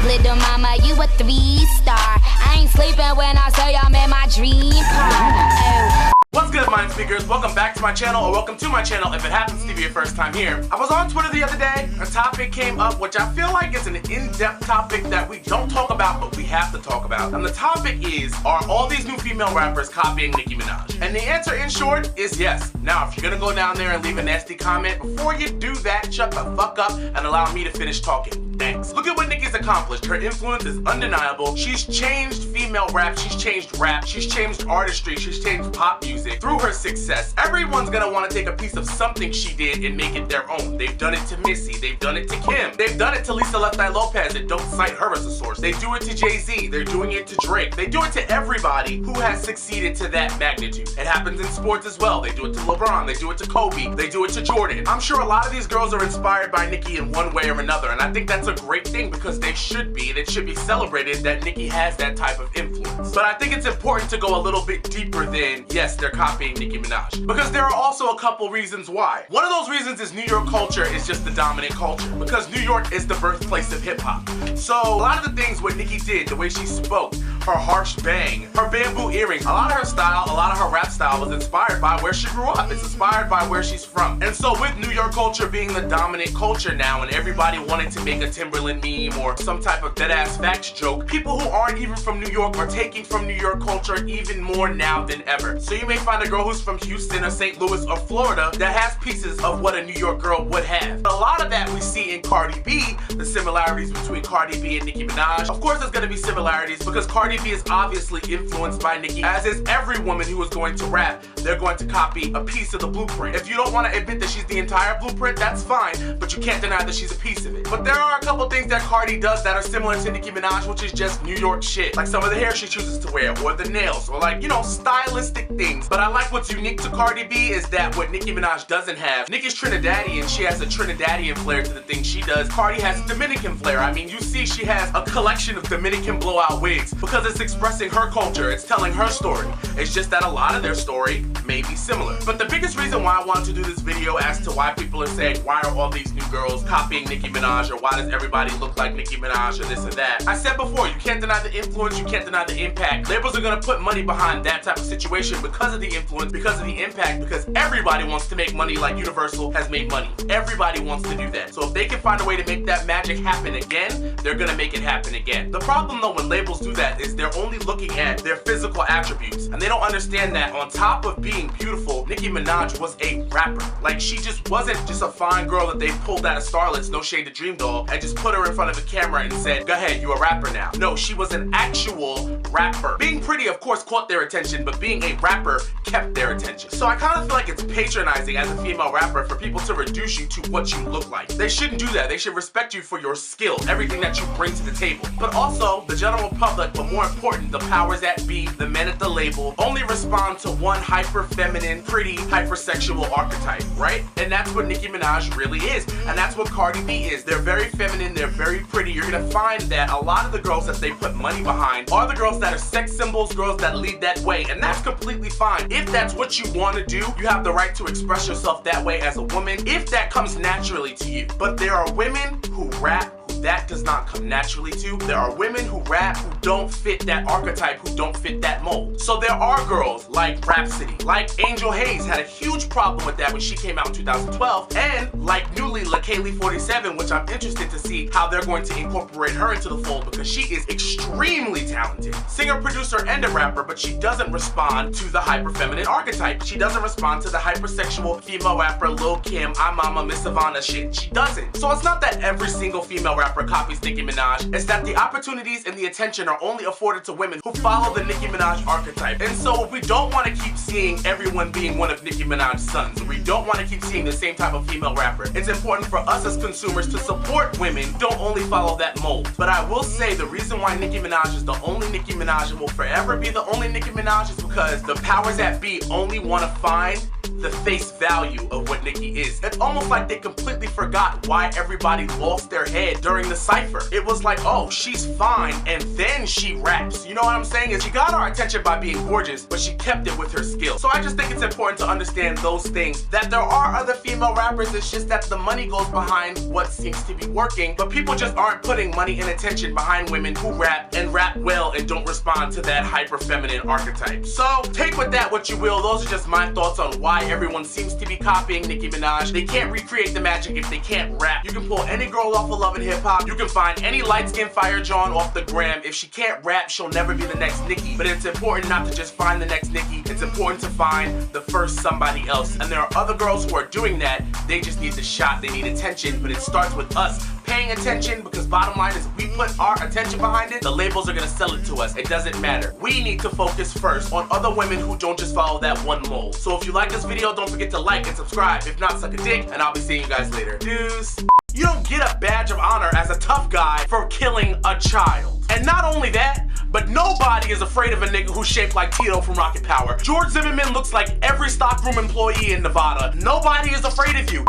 little mama, you a 3-star. I ain't sleeping when I say I'm in my dream car. Oh. What's good, mind speakers? Welcome back to my channel, or welcome to my channel if it happens to be your first time here. I was on Twitter the other day, a topic came up which I feel like is an in-depth topic that we don't talk about, but we have to talk about. And the topic is, are all these new female rappers copying Nicki Minaj? And the answer, in short, is yes. Now, if you're gonna go down there and leave a nasty comment, before you do that, shut the fuck up and allow me to finish talking. Thanks. Look at what Nicki's accomplished. Her influence is undeniable. She's changed female rap, she's changed artistry, she's changed pop music. Through her success, everyone's gonna want to take a piece of something she did and make it their own. They've done it to Missy, they've done it to Kim, they've done it to Lisa Left Eye Lopez and don't cite her as a source. They do it to Jay-Z, they're doing it to Drake. They do it to everybody who has succeeded to that magnitude. It happens in sports as well. They do it to LeBron, they do it to Kobe, they do it to Jordan. I'm sure a lot of these girls are inspired by Nicki in one way or another, and I think that's a great thing because they should be, and it should be celebrated that Nicki has that type of influence. But I think it's important to go a little bit deeper than, yes, they're copying Nicki Minaj. Because there are also a couple reasons why. One of those reasons is New York culture is just the dominant culture. Because New York is the birthplace of hip hop. So a lot of the things what Nicki did, the way she spoke, her harsh bang, her bamboo earrings, a lot of her style, a lot of her rap style was inspired by where she grew up. It's inspired by where she's from. And so with New York culture being the dominant culture now and everybody wanting to make a Timberland meme or some type of dead-ass facts joke, people who aren't even from New York are taking from New York culture even more now than ever. So you may find a girl who's from Houston or St. Louis or Florida that has pieces of what a New York girl would have. A lot of that we see in Cardi B, the similarities between Cardi B and Nicki Minaj. Of course there's going to be similarities because Cardi B is obviously influenced by Nicki, as is every woman who is going to rap. They're going to copy a piece of the blueprint. If you don't want to admit that she's the entire blueprint, that's fine, but you can't deny that she's a piece of it. But there are a couple things that Cardi does that are similar to Nicki Minaj, which is just New York shit. Like some of the hair she chooses to wear, or the nails, or like, you know, stylistic things. But I like what's unique to Cardi B is that what Nicki Minaj doesn't have. Nicki's Trinidadian, she has a Trinidadian flair to the things she does. Cardi has a Dominican flair. I mean, you see she has a collection of Dominican blowout wigs because it's expressing her culture, it's telling her story. It's just that a lot of their story may be similar. But the biggest reason why I wanted to do this video as to why people are saying, why are all these new girls copying Nicki Minaj, or why does everybody look like Nicki Minaj, or this or that? I said before, you can't deny the influence, you can't deny the impact. Labels are gonna put money behind that type of situation because of the influence, because of the impact, because everybody wants to make money like Universal has made money. Everybody wants to do that. So if they can find a way to make that magic happen again, they're gonna make it happen again. The problem though when labels do that is they're only looking at their physical attributes, and they don't understand that on top of being beautiful, Nicki Minaj was a rapper. Like, she just wasn't just a fine girl that they pulled out of Starlet's No Shade to Dream Doll and just put her in front of a camera and said, go ahead, you a rapper now. No, she was an actual rapper. Being pretty, of course, caught their attention, but being a rapper kept their attention. So I kind of feel like it's patronizing as a female rapper for people to reduce you to what you look like. They shouldn't do that. They should respect you for your skill, everything that you bring to the table. But also, the general public, but more important, the powers that be, the men at the label, only respond to one hyper-feminine, pretty, hypersexual archetype, right? And that's what Nicki Minaj really is. And that's what Cardi B is. They're very feminine, they're very pretty. You're gonna find that a lot of the girls that they put money behind are the girls that are sex symbols, girls that lead that way, and that's completely fine. If that's what you want to do, you have the right to express yourself that way as a woman, if that comes naturally to you. But there are women who rap that does not come naturally to. There are women who rap who don't fit that archetype, who don't fit that mold. So there are girls like Rhapsody, like Angel Hayes had a huge problem with that when she came out in 2012, and like newly LaKaylee 47, which I'm interested to see how they're going to incorporate her into the fold because she is extremely talented. Singer, producer, and a rapper, but she doesn't respond to the hyper-feminine archetype. She doesn't respond to the hypersexual female rapper Lil Kim, I'm Mama, Miss Savannah shit. She doesn't. So it's not that every single female rapper copies Nicki Minaj, it's that the opportunities and the attention are only afforded to women who follow the Nicki Minaj archetype. And so we don't want to keep seeing everyone being one of Nicki Minaj's sons. We don't want to keep seeing the same type of female rapper. It's important for us as consumers to support women who don't only follow that mold. But I will say the reason why Nicki Minaj is the only Nicki Minaj and will forever be the only Nicki Minaj is because the powers that be only want to find the face value of what Nicki is. It's almost like they completely forgot why everybody lost their head during the cypher. It was like, oh, she's fine, and then she raps. You know what I'm saying? Is she got our attention by being gorgeous, but she kept it with her skill. So I just think it's important to understand those things, that there are other female rappers, it's just that the money goes behind what seems to be working, but people just aren't putting money and attention behind women who rap and rap well and don't respond to that hyper feminine archetype. So take with that what you will. Those are just my thoughts on why everyone seems to be copying Nicki Minaj. They can't recreate the magic if they can't rap. You can pull any girl off of Love and Hip Hop. You can find any light-skinned fire John off the gram. If she can't rap, she'll never be the next Nicki. But it's important not to just find the next Nicki. It's important to find the first somebody else. And there are other girls who are doing that. They just need the shot. They need attention. But it starts with us paying attention, because bottom line is if we put our attention behind it, the labels are gonna sell it to us. It doesn't matter. We need to focus first on other women who don't just follow that one mold. So if you like this video, don't forget to like and subscribe. If not, suck a dick, and I'll be seeing you guys later. Deuce. You don't get a badge of honor as a tough guy for killing a child. And not only that, but nobody is afraid of a nigga who's shaped like Tito from Rocket Power. George Zimmerman looks like every stockroom employee in Nevada. Nobody is afraid of you.